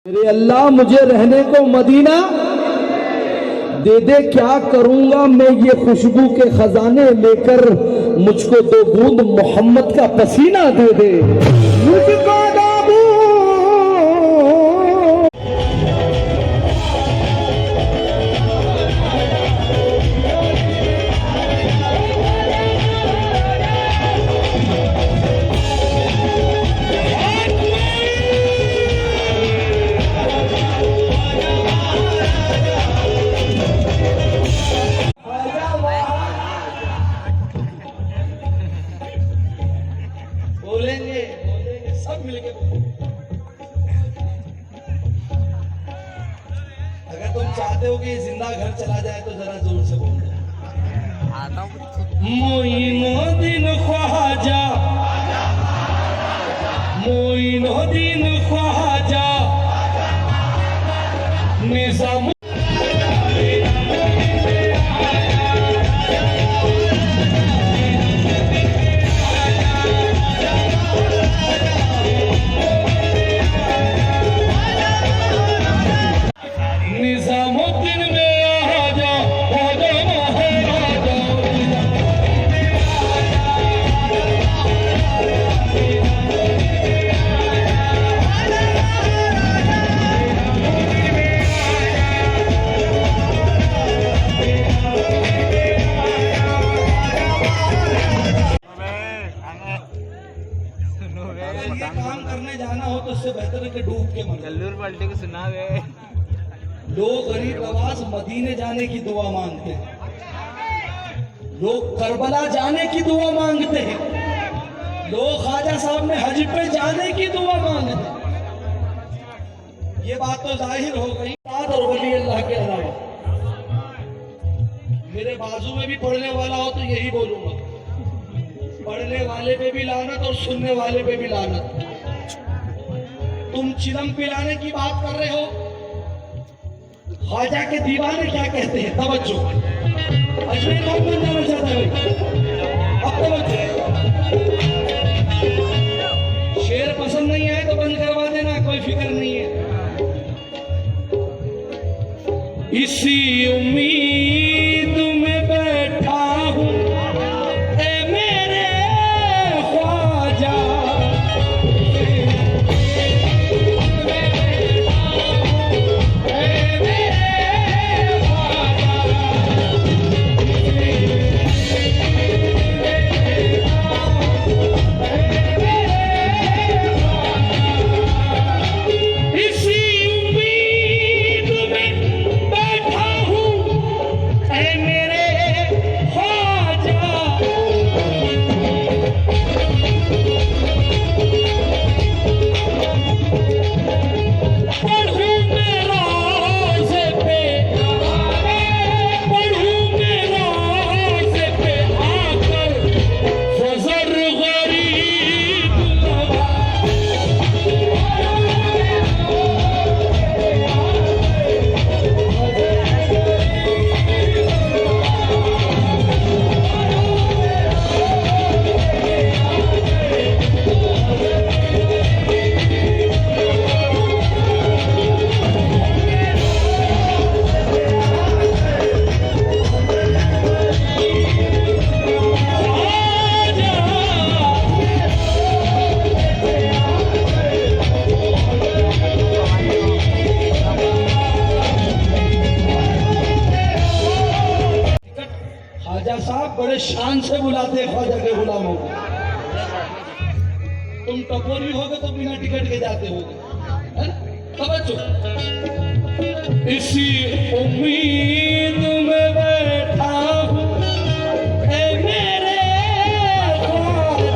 मेरे अल्लाह मुझे रहने को मदीना दे दे, क्या करूंगा मैं ये खुशबू के खजाने लेकर, मुझको दो बूंद मोहम्मद का पसीना दे दे, मुझको दो बोलेंगे सब मिलके। अगर तुम चाहते हो कि जिंदा घर चला जाए तो जरा जोर से बोल दो। मोइनुद्दीन ख्वाजा, मोइनुद्दीन ख्वाजा, निजाम काम करने जाना हो तो उससे बेहतर है कि डूब के मरो। कल्लूर पलटे को सुना वे। लोग गरीब नवाज मदीने जाने की दुआ मांगते हैं, लोग करबला जाने की दुआ मांगते हैं, लोग ख्वाजा साहब ने हज पे जाने की दुआ मांगते हैं। ये बात तो जाहिर हो गई। और वली अल्लाह के अलावा मेरे बाजू में भी पढ़ने वाला हो तो यही बोलूंगा, पढ़ने वाले पे भी लानत और सुनने वाले पे भी लानत। तुम चिलम पिलाने की बात कर रहे हो, ख्वाजा के दीवाने क्या कहते हैं? तवज्जो, अजमेर कौन बन जाना चाहता है? अब तवज्जो, शेर पसंद नहीं आए तो बंद करवा देना, कोई फिक्र नहीं है। इसी उम्मीद में बैठा हूं साहब बड़े शान से बुलाते हैं ख्वाजा के गुलामों को। तुम टपोरी होगे तो बिना टिकट के जाते होगे। तवज्जो, इसी उम्मीद में बैठा हूं ऐ मेरे ख्वाजा,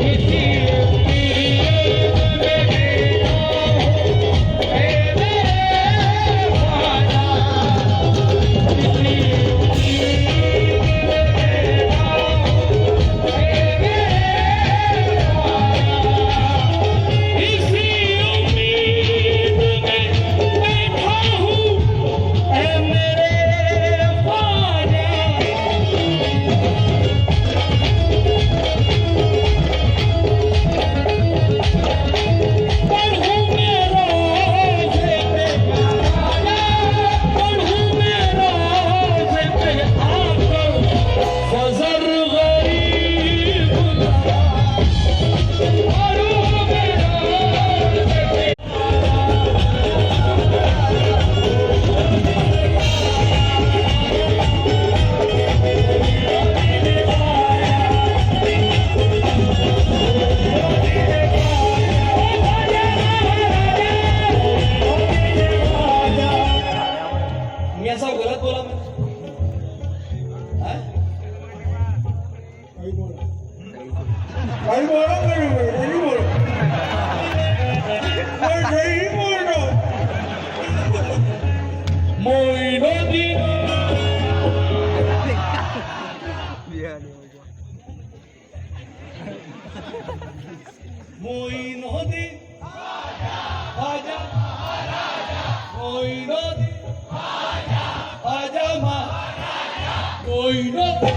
इसी उम्मीद में बैठा हूं ऐ मेरे ख्वाजा, इसी मोइनुद्दीन आजा मोइनुद्दीन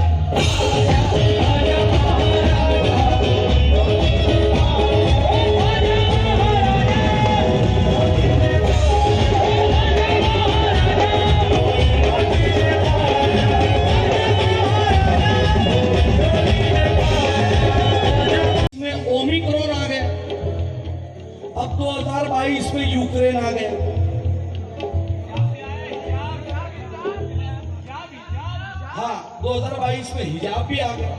ओमिक्रॉन आ गया, अब 2022 में यूक्रेन आ गया। हाँ, 2022 में हिजाब भी आ गया,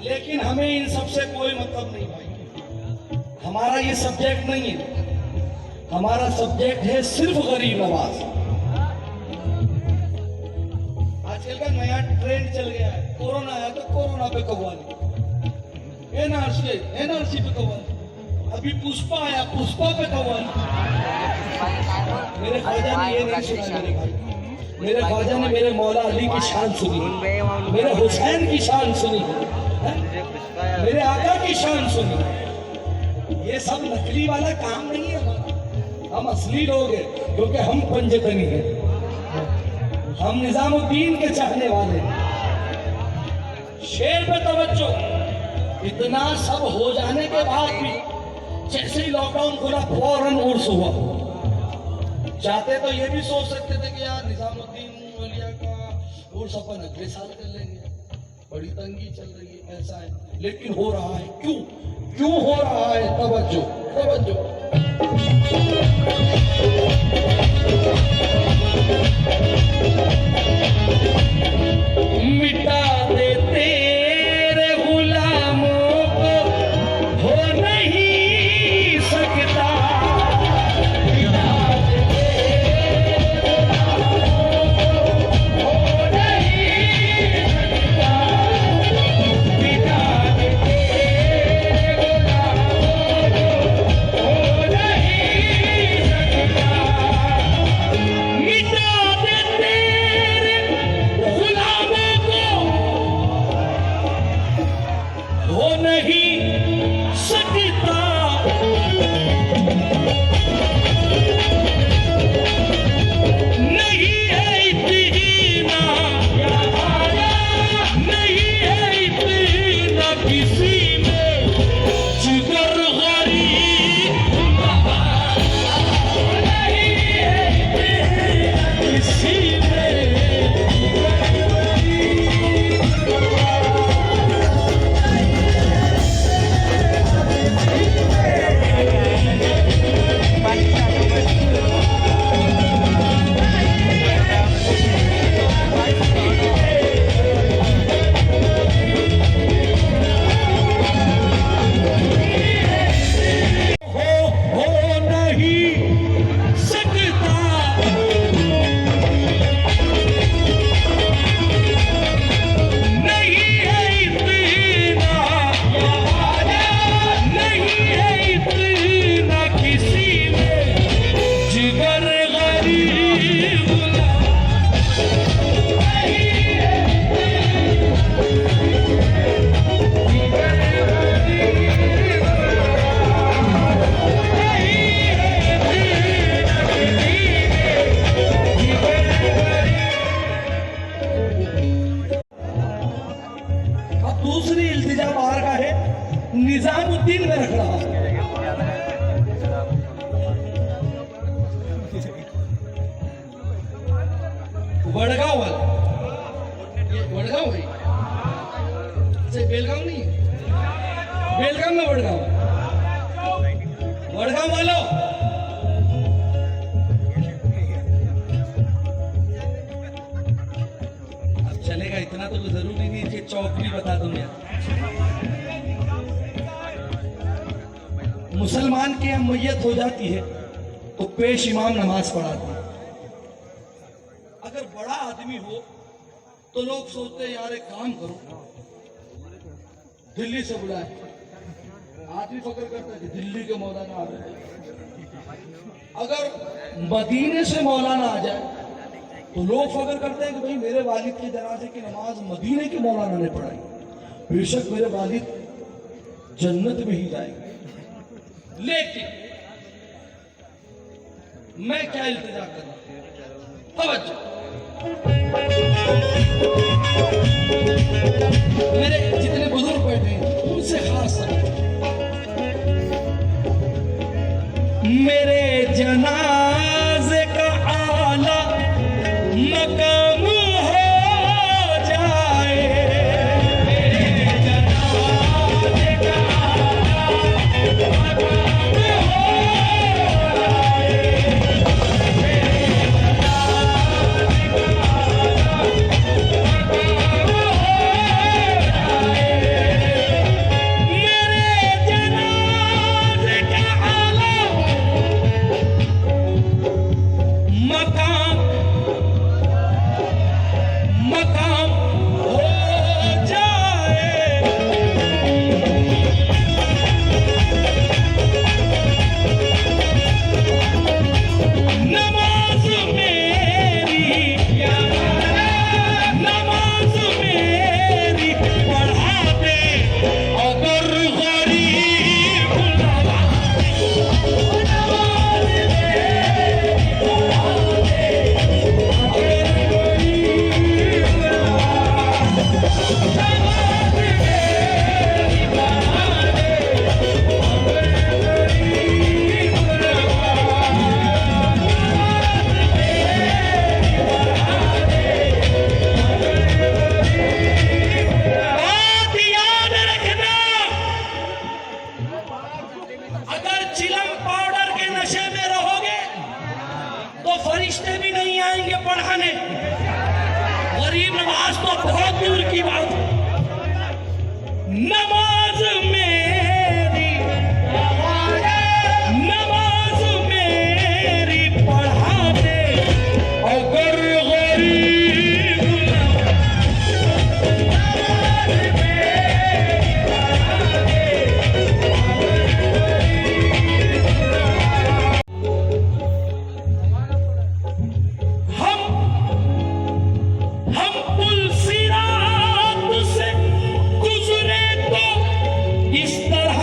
लेकिन हमें इन सबसे कोई मतलब नहीं भाई। हमारा ये सब्जेक्ट नहीं है, हमारा सब्जेक्ट है सिर्फ गरीब नवाज। आजकल का नया ट्रेंड चल गया है, कोरोना आया तो कोरोना पे कव्वाली, एनआरसी पे कव्वाली, अभी पुष्पा आया, पुष्पा पे कव्वाली। मेरे ख्वाजा ने ये नहीं सुना, मेरे भाई, मेरे ख्वाजा ने मेरे मौला अली की शान सुनी, मेरे हुसैन की शान सुनी, मेरे आका की शान सुनी। ये सब नकली वाला काम नहीं है हमारा, हम असली लोग हैं, क्योंकि हम पंजतनी हैं, हम निजामुद्दीन के चाहने वाले हैं। शेर पे तवज्जो। इतना सब हो जाने के बाद भी जैसे ही लॉकडाउन खुला फौरन उर्स हुआ। चाहते तो ये भी सोच सकते थे कि यार निजामुद्दीन औलिया का उर्स अपन अगले साल कर लेंगे, बड़ी तंगी चल रही है, ऐसा है, लेकिन हो रहा है। क्यों हो रहा है? तवज्जो तवज्जो। मिटा दे तेरे गुलामों को, हो नहीं सकता। मिटा दे तेरे गुलामों को, हो नहीं सकता। मिटा दे तेरे गुलामों को, हो नहीं सकता। मिटा दे तेरे गुलामों को, हो नहीं सकता। नहीं है इतना, नहीं है इतना किसी में जिगर गरीब, नहीं है इतना किसी में जिगर गरीब। हो नहीं सकता। नहीं है इतना, नहीं है इतना किसी में जिगर गरीब। नहीं है जिगर गरीब। अब दूसरी इल्तिजा बाहर का है, निजामुद्दीन में रख रहा हूं। वडगांव वाला, ये वडगांव है, इसे बेलगांव नहीं है, बेलगांव में वडगांव, वडगांव वालों, अब चलेगा, इतना तो जरूरी नहीं कि चौक भी बता दूं यार। मुसलमान की यहाँ मैयत हो जाती है तो पेश इमाम नमाज पढ़ाते हैं। अगर बड़ा आदमी हो तो लोग सोचते हैं यार एक काम करो, दिल्ली से बुलाए। आदमी फक्र करता है कि दिल्ली के मौलाना आ रहे हैं। अगर मदीने से मौलाना आ जाए तो लोग फक्र करते हैं कि भाई मेरे वालिद के जनाजे की नमाज मदीने के मौलाना ने पढ़ाई, बेशक मेरे वालिद जन्नत में ही जाएंगे। लेकिन मैं क्या इल्तिजा कर रहा हूं? तवज्जो। मेरे जितने बुजुर्ग बैठे हैं उनसे खास समझ। मेरे जनाजे का आला मकाम हो जाए, मेरे जनाजे का आला मकाम हो जाए, मेरे जनाजे का आला मकाम हो जाए, मेरे जनाजे का आला मकाम मकाम हो जाए। नमाज मेरी नमाज मेरी पढ़ा दे अगर गरीब नवाज़, नमाज मेरी पढ़ा दे अगर गरीब नवाज़, नमाज मेरी पढ़ा दे अगर गरीब बात याद रखना, अगर चिलम पाउडर के नशे में रहोगे तो फरिश्ते भी नहीं आएंगे पढ़ाने। गरीब नवाज तो बहुत दूर की बात है। नमाज मेरी नमाज मेरी पढ़ा दे अगर गरीब नवाज, नमाज मेरी पढ़ा दे अगर गरीब नवाज। हम पुल सिरात से गुजरे तो इस तरह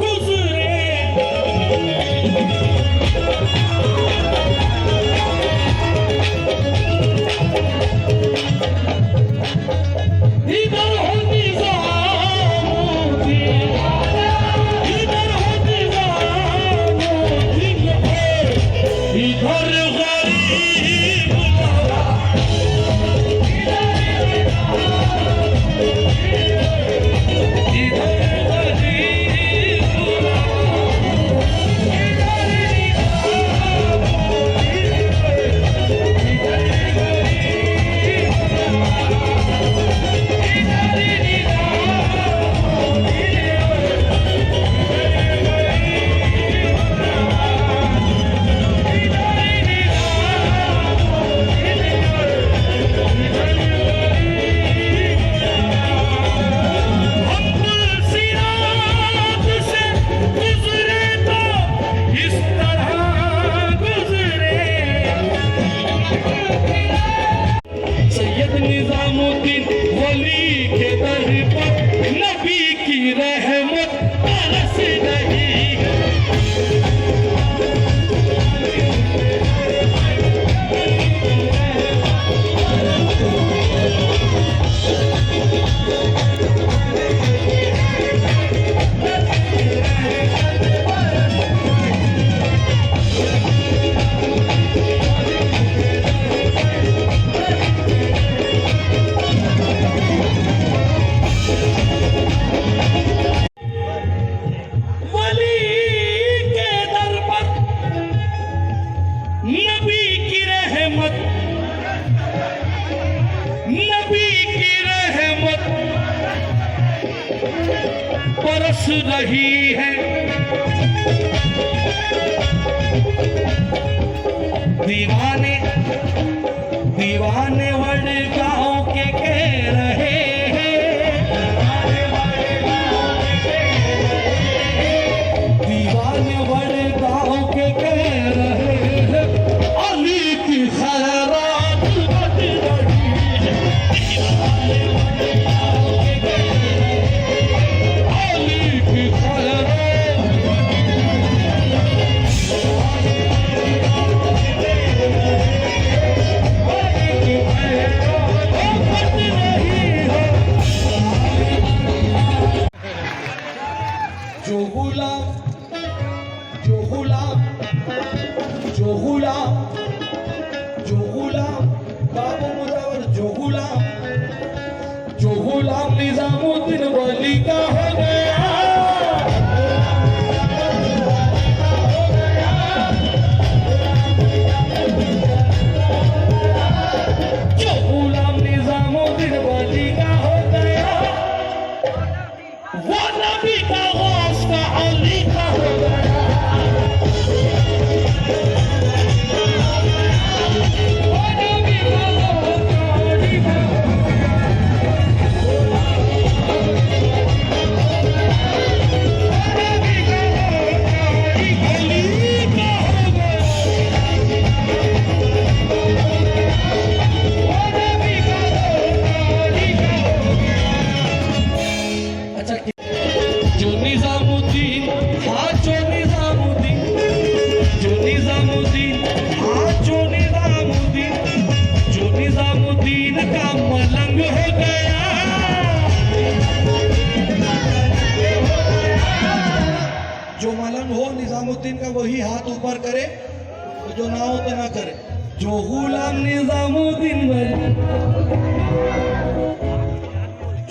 गुजरे, इधर हो निज़ामुद्दीन, इधर हो निज़ामुद्दीन, इधर गरीब नवाज, सैयद निजामुद्दीन वली के दर पर नबी की रहमत बरस रही है। वली के दर पर नबी की रहमत, नबी की रहमत बरस रही है। दीवाने दीवाने वडगांव के कह रहे हैं, दीवाने वडगांव के कह रहे हैं, अली की खैरात बढ़ रही है। दीवाने वडगांव के कह रहे हैं, अली की खैरात जो गुलाम बाबू मुजावर, जो गुलाम निजामुद्दीन वली का हो गया, जो गुलाम निजामुद्दीन वली का हो गया, वो नबी का गौस का अली का हो गया। जो मलंग हो निजामुद्दीन का वही हाथ ऊपर करे, तो जो ना हो तो ना करे। जो गुलाम निजामुद्दीन वली,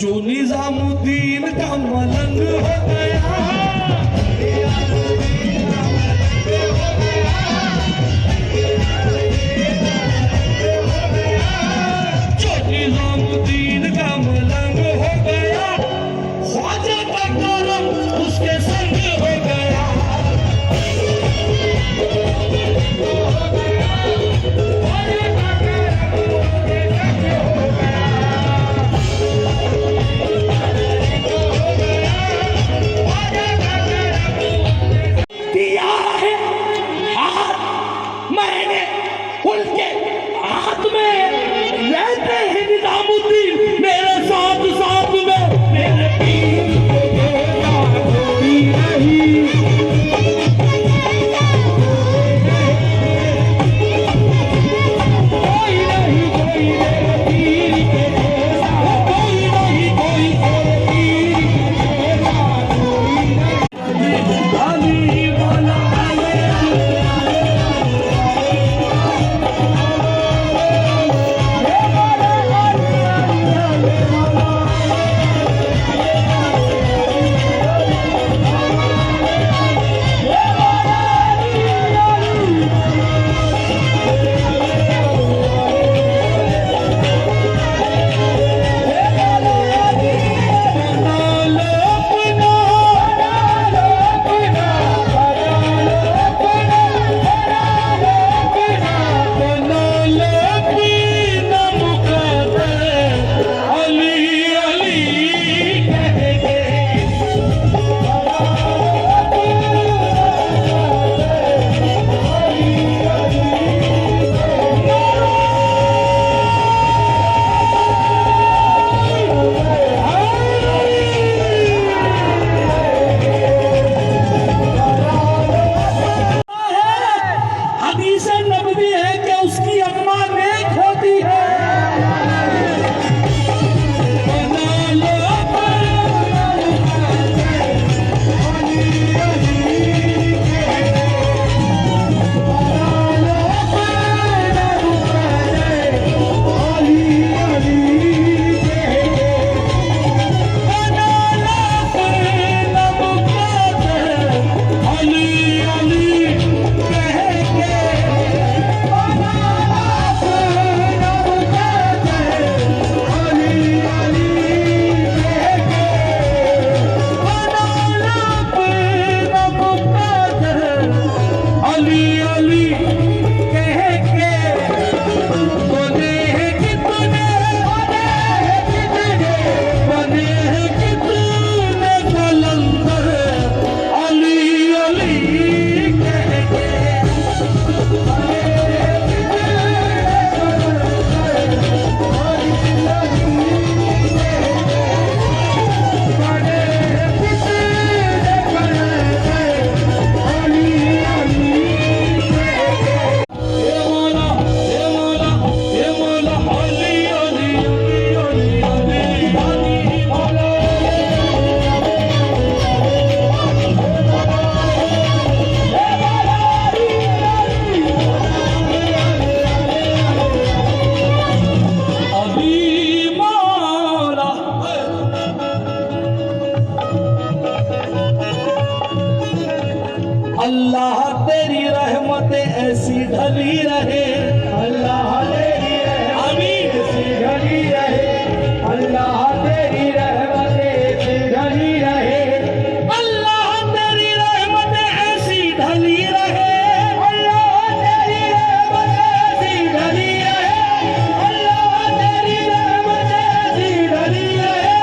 जो निजामुद्दीन का मलंग हो गया, जो निजामुद्दीन का मलंग हो गया, ख्वाजा का करम उसके संग हो गया। दिया है हाथ मैंने उनके हाथ में, रहते हैं निजामुद्दीन मेरे साथ साथ में, मेरे पीर कोई नहीं, कोई नहीं कोई मेरे पीर के जैसा, कोई नहीं कोई मेरे पीर के जैसा, कोई नहीं। अली वाला ऐसी ढली रहे, अल्लाह तेरी रहमत ऐसी ढली रहे, अल्लाह तेरी रहमत ऐसी ढली रहे, अल्लाह तेरी रहमत ऐसी ढली रहे, अल्लाह तेरी रहमत ऐसी ढली रहे, अल्लाह तेरी रहमत ऐसी ढली रहे,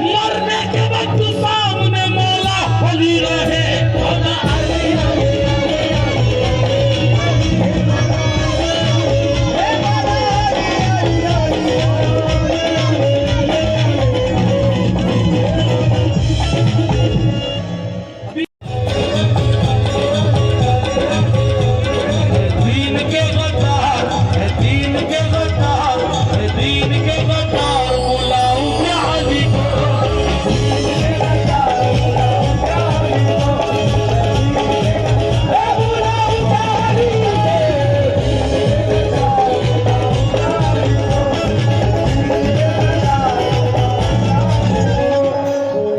मरने के वक्त सामने मौला अली रहे, मौला अली रहे। दीन के गद्दार, दीन के गद्दार, दीन के गद्दार बुलाऊं अली को।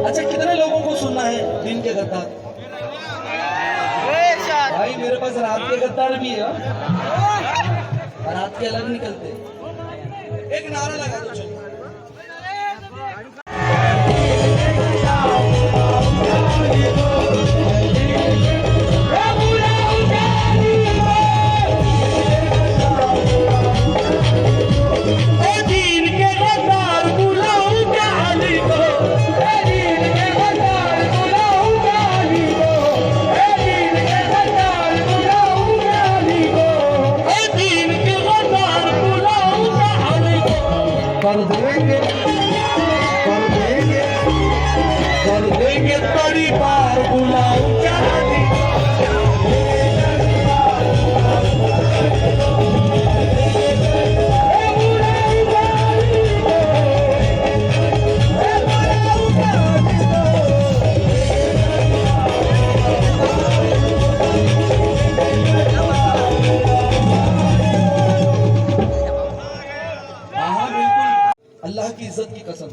अच्छा, कितने लोगों को सुनना है दिन के गद्दार? भाई मेरे पास रात के गद्दार भी है, रात के अलग निकलते। एक नारा लगा दो चलो। दीन के गद्दार बुलाऊं क्या अली को, दीन के गद्दार बुलाऊंगा अली को, दीन के गद्दार बुलाऊंगा अली को, दीन के गद्दार बुलाऊं क्या अली को। कर देंगे बड़ी बार बुलाऊं क्या अली को। हाँ बिल्कुल, अल्लाह की इज्जत की कसम।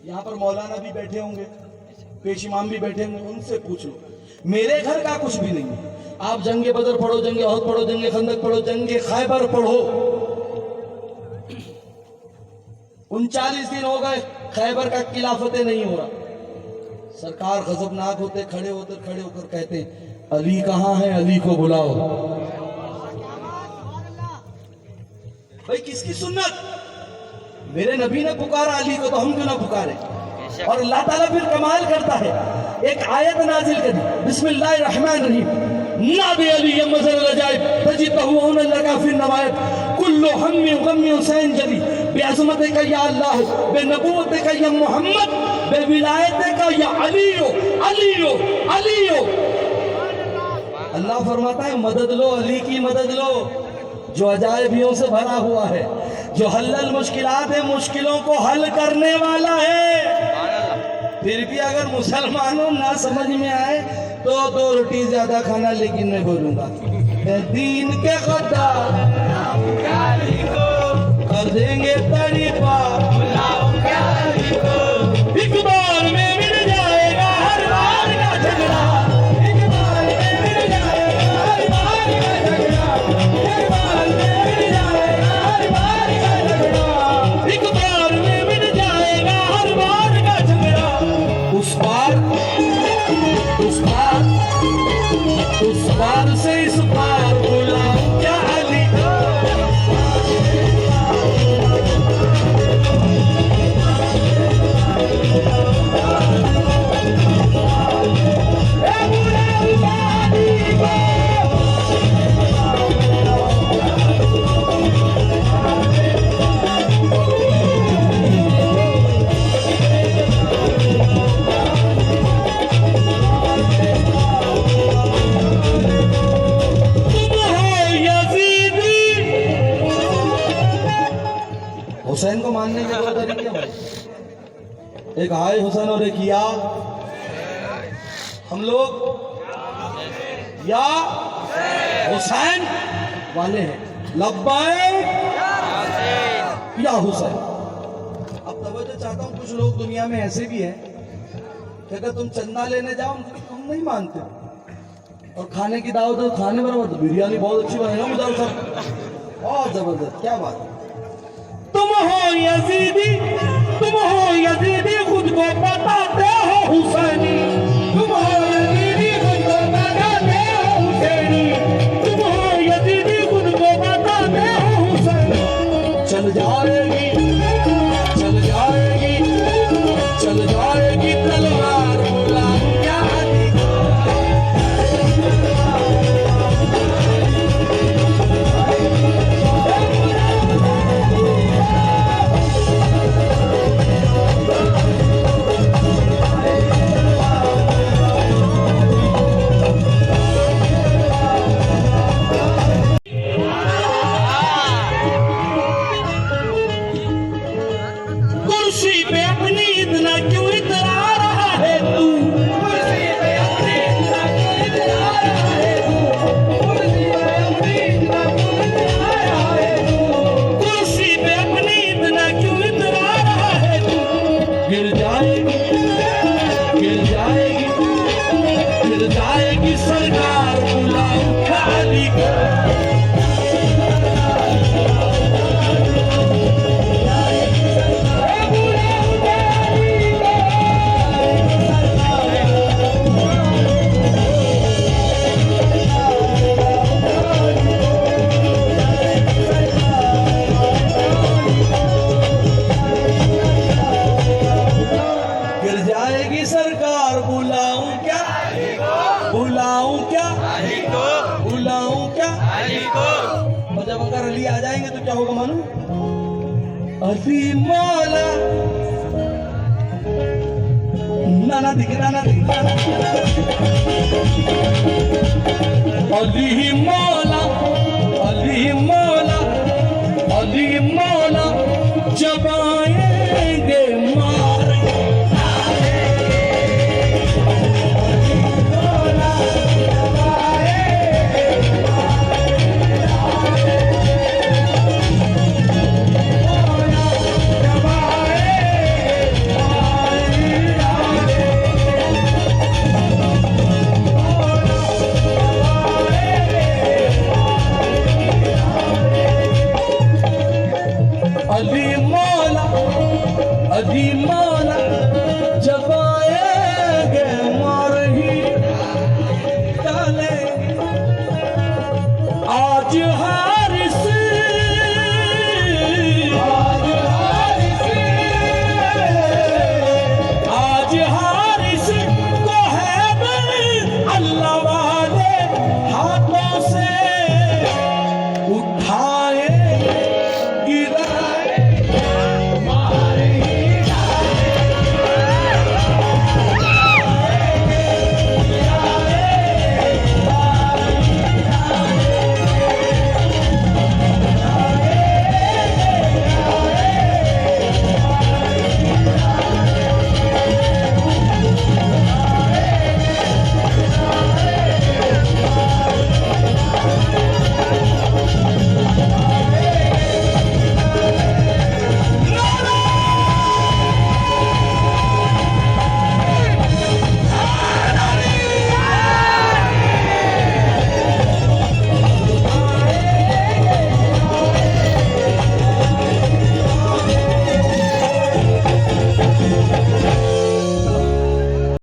यहाँ पर मौलाना भी बैठे होंगे, पेश इमाम भी बैठे होंगे, उनसे पूछ लो। मेरे घर का कुछ भी नहीं है। आप जंगे बदर पढ़ो, जंगे ओहद पढ़ो, जंगे खंदक पढ़ो, जंगे खैबर पढ़ो। 39 दिन हो गए खैबर का किला फतेह नहीं हो रहा। सरकार गजबनाक होते, खड़े होकर कहते अली कहाँ है, अली को बुलाओ। भाई किसकी सुन्नत? मेरे नबी ने पुकारा अली को, तो हम क्यों ना पुकारे? और अल्लाह ताला फिर कमाल करता है, एक आयत नाजिल करी, बिस्मिल्लाहिर्रहमानिर्रहीम, नाबी अली मज़ल रजाइब तजिदहु उन लगा फिर नवायब कुल्लु हम्मी गम्मी हुसैन जरी बेअज़मत का या अल्लाह, बेनबूवत का या मोहम्मद, बेविलायत का या अलीयो अलीयो अलीयो। अल्लाह फरमाता है मदद लो, अली की मदद लो, जो अजायबियों से भरा हुआ है, जो हल्लल मुश्किलात है, मुश्किलों को हल करने वाला है। फिर भी अगर मुसलमानों ना समझ में आए तो 2 रोटी ज्यादा खाना, लेकिन मैं बोलूंगा दीन के गद्दार कर देंगे तरीफा, एक बार में मिल जाएगा हर बार का झगड़ा, एक बार में मिल जाएगा हर बार का झगड़ा, एक बार में मिल जाएगा हर बार का झगड़ा, एक बार में मिल जाएगा हर बार का झगड़ा। उस पार से इस पार बुलाऊं क्या अली को। हुसैन को मानने के 2 तरीके भाई, एक हाय हुसैन और एक या। हम लोग या हुसैन वाले हैं, लब्बैक या हुसैन। अब तवज्जो चाहता हूं, कुछ लोग दुनिया में ऐसे भी हैं कि अगर तुम चंदा लेने जाओ तुम नहीं मानते, और खाने की दावत है, खाने बराबर तो बिरयानी बहुत अच्छी बनेगा मुझे सब, बहुत जबरदस्त, क्या बात है। तुम हो यजीदी खुद को बताते हो हुसैनी, तुम हो यजीदी खुद को बताते हो हुसैनी, तुम हो यजीदी खुद को बताते हो हुसैनी। चल जाएगी चल जाएगी चल जाएगी तलवार, बुलाऊं क्या अली को। कुर्सी पे अपनी इतना क्यों इतरा रहा है तू, कुर्सी पे अपनी इतना क्यों इतरा रहा है तू, कुर्सी पे अपनी इतना क्यों इतरा रहा है तू, कुर्सी पे अपनी इतना क्यों इतरा रहा है तू। गिर जाएगी गिर जाएगी गिर जाएगी सरकार, बुलाऊं क्या अली को। गिर जाएगी सरकार, बुलाऊं क्या बुलाऊं क्या बुलाऊं क्या। और जब अगर अली आ जाएंगे तो क्या होगा मालूम, अली मौला नाना दिखना ना दिखना, अली मौला अली मौला अली मौला